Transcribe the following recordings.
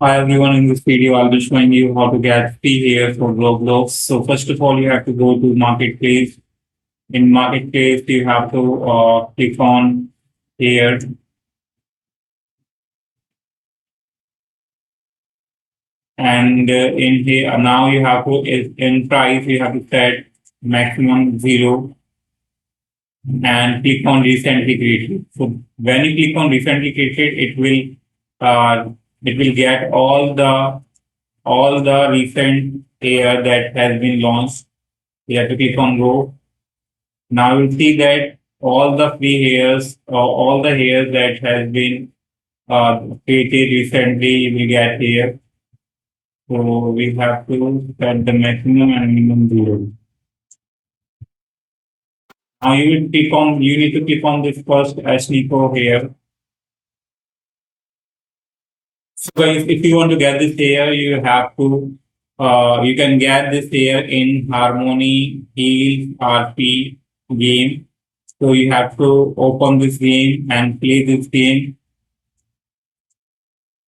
Hi everyone, in this video I'll be showing you how to get free hair for roblox. So first of all you have to go to marketplace. In marketplace you have to click on hair, and in here now you have to in price you have to set maximum 0 and click on recently created. So when you click on recently created, it will get all the recent hair that has been launched. You have to click on go. Now you see that all the free hairs, all the hairs that has been created recently, you will get here. So we have to set the maximum and minimum 0. Now you need to click on this first Ashnico here. So guys, if you want to get this hair, you can get this hair in Harmony Heal RP game. So you have to open this game and play this game.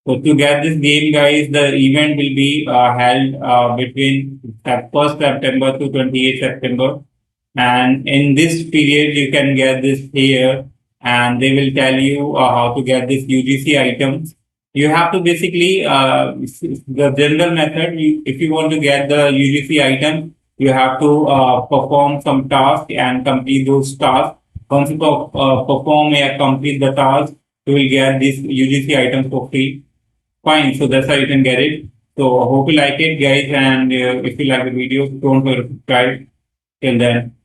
So to get this game, guys, the event will be held between 1st September to 28th September. And in this period, you can get this here, and they will tell you how to get this UGC items. You have to basically, the general method, if you want to get the UGC item, you have to perform some task and complete those tasks. Once you perform and complete the task, you will get this UGC items for free. Fine, so that's how you can get it. So hope you like it, guys, and if you like the video, don't forget to subscribe. Till then.